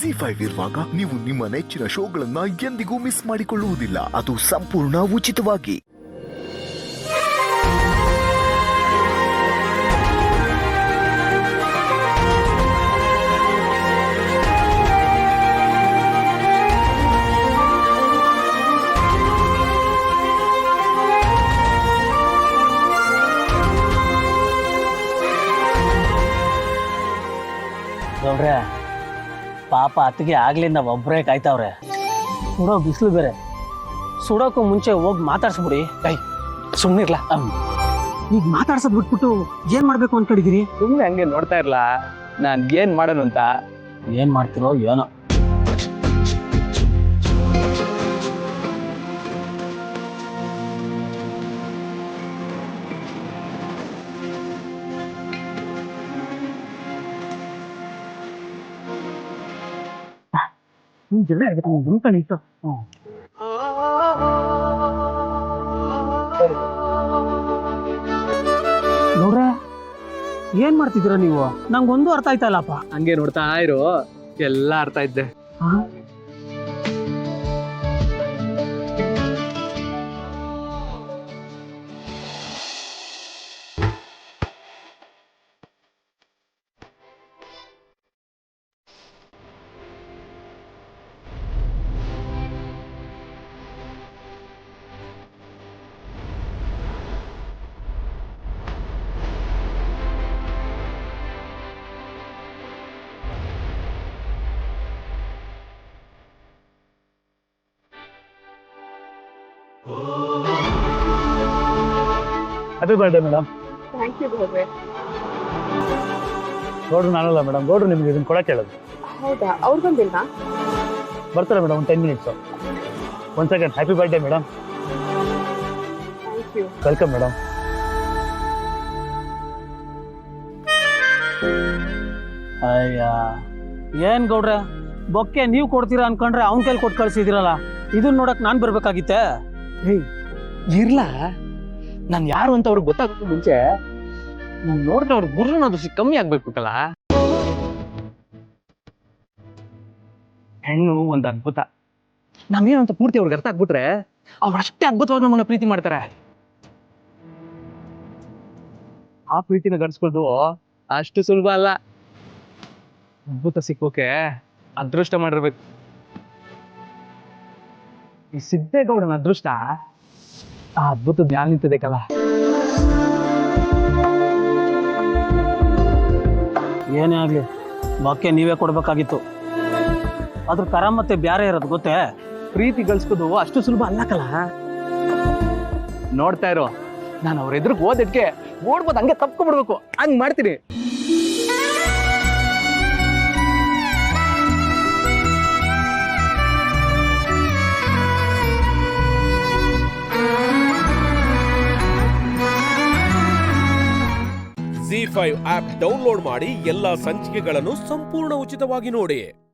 ಜಿ5 ಇರುವಾಗ ನೀವು ನಿಮ್ಮ ನೆಚ್ಚಿನ ಶೋಗಳನ್ನ ಎಂದಿಗೂ ಮಿಸ್ ಮಾಡಿಕೊಳ್ಳುವುದಿಲ್ಲ. ಅದು ಸಂಪೂರ್ಣ ಉಚಿತವಾಗಿ. ನೋಡ್ರೆ ಪಾಪ ಅತ್ತಿಗೆ ಆಗ್ಲಿಂದ ಒಬ್ಬರೇ ಕಾಯ್ತಾವ್ರೆ. ಸುಡೋ ಬಿಸಿಲು ಬೇರೆ. ಸುಡೋಕ್ಕೂ ಮುಂಚೆ ಹೋಗಿ ಮಾತಾಡ್ಸ್ಬಿಡಿ. ಕೈ ಸುಮ್ಮನಿರ್ಲ. ಈಗ ಮಾತಾಡ್ಸೋದ್ ಬಿಟ್ಬಿಟ್ಟು ಏನ್ ಮಾಡ್ಬೇಕು ಅನ್ಕೊಂಡಿದೀರಿ? ಸುಮ್ಮನೆ ಹಂಗೆ ನೋಡ್ತಾ ಇರ್ಲ ನಾನ್ ಏನ್ ಮಾಡೋಣ ಅಂತ. ಏನ್ ಮಾಡ್ತಿರೋ ಏನೋ. ನೋಡ್ರೆ ಏನ್ ಮಾಡ್ತಿದ್ದೀರಾ ನೀವು? ನಂಗೊಂದು ಅರ್ಥ ಆಯ್ತಾ ಇಲ್ಲಪ್ಪ. ಹಂಗೆ ನೋಡ್ತಾ ಇರು, ಎಲ್ಲ ಅರ್ಥ ಇದ್ದೆ. Happy birthday madam. Thank you Bhavya. ಗೌಡ್ರು ನಾನಲ್ಲ ಮೇಡಮ್, ಗೌಡ್ರು ನಿಮ್ಗೆ ಇದನ್ನ ಕೊಡಕ್ಕೆ ಹೇಳೋದು. ಹೌದಾ, ಅವ್ರು ಬಂದಿಲ್ವಾ? ಬರ್ತಾರೆ ಮೇಡಮ್, ಒಂದು 10 ಮಿನಿಟ್ಸು. ಒಂದು second. Happy birthday madam. Thank you. Welcome madam. ಅಯ್ಯ ಏನ್ ಗೌಡ್ರೆ, ಬೊಕ್ಕೆ ನೀವ್ ಕೊಡ್ತೀರಾ ಅನ್ಕೊಂಡ್ರೆ ಅವ್ನ ಕೈಲಿ ಕೊಟ್ಟು ಕಳ್ಸಿದಿರಲ್ಲ. ಇದನ್ನ ನೋಡಕ್ ನಾನ್ ಬರ್ಬೇಕಾಗಿತ್ತೆ. ಇರ್ಲ, ನಾನ್ ಯಾರು ಅಂತ ಅವ್ರಿಗೆ ಗೊತ್ತಾಗೋದು ಮುಂಚೆ ನಾನ್ ನೋಡಿದ್ರೆ ಅವ್ರ ಗುರುನ ದೃಷ್ಟಿ ಕಮ್ಮಿ ಆಗ್ಬೇಕಲ್ಲ. ಹೆಣ್ಣು ಒಂದ್ ಅದ್ಭುತ. ನಾವೇನಂತ ಪೂರ್ತಿ ಅವ್ರಿಗೆ ಅರ್ಥ ಆಗ್ಬಿಟ್ರೆ ಅವ್ರು ಅಷ್ಟೇ ಅದ್ಭುತವಾಗಿ ನಮ್ಮನ್ನ ಪ್ರೀತಿ ಮಾಡ್ತಾರೆ. ಆ ಪ್ರೀತಿನ ಗಡಿಸ್ಕೊಳ್ಳೋದು ಅಷ್ಟು ಸುಲಭ ಅಲ್ಲ. ಅದ್ಭುತ ಸಿಕ್ಕೋಕೆ ಅದೃಷ್ಟ ಮಾಡಿರ್ಬೇಕು. ಈ ಸಿದ್ದೇಗೌಡನ ಅದೃಷ್ಟ ಆ ಅದ್ಭುತ ಜ್ಞಾನ ನಿಂತಿದೆಕಲ್ಲ. ಏನೇ ಆಗ್ಲಿ ಬೊಕ್ಕೆ ನೀವೇ ಕೊಡ್ಬೇಕಾಗಿತ್ತು. ಅದ್ರ ಕರ ಮತ್ತೆ ಬ್ಯಾರೆ ಇರೋದು ಗೊತ್ತೇ. ಪ್ರೀತಿ ಗಳಿಸ್ಕೋದು ಅಷ್ಟು ಸುಲಭ ಅಲ್ಲಕಲ್ಲ. ನೋಡ್ತಾ ಇರೋ, ನಾನು ಅವ್ರ ಎದುರಿಗೆ ಓದಿದ್ಕೆ ಓಡ್ಬೋದು, ಹಂಗೆ ತಪ್ಕೊಂಡ್ಬಿಡ್ಬೇಕು, ಹಂಗ್ ಮಾಡ್ತೀನಿ. ಜಿ5 ಆಪ್ ಡೌನ್ಲೋಡ್ ಮಾಡಿ ಎಲ್ಲಾ ಸಂಚಿಕೆಗಳನ್ನು ಸಂಪೂರ್ಣ ಉಚಿತವಾಗಿ ನೋಡಿ.